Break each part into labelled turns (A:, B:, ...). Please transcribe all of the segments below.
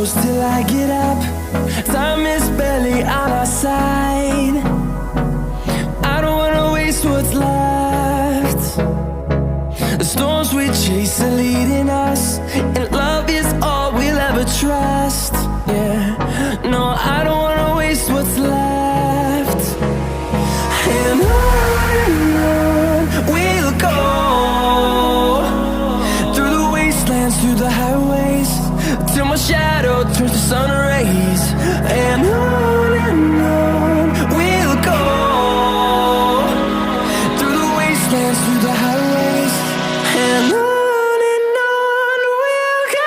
A: close till I get up. Time is barely on our side. I don't wanna waste what's left. The storms we chase are leading us, and love is all we'll ever trust. Yeah, no, I don't wanna waste what's left. And on we'll go, through the wastelands, through the highways, till my shadow turns to sun rays. And on we'll go, through the wastelands, through the highways, and on we'll go.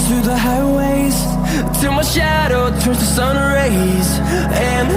A: Through the highways, till my shadow turns to sun rays. And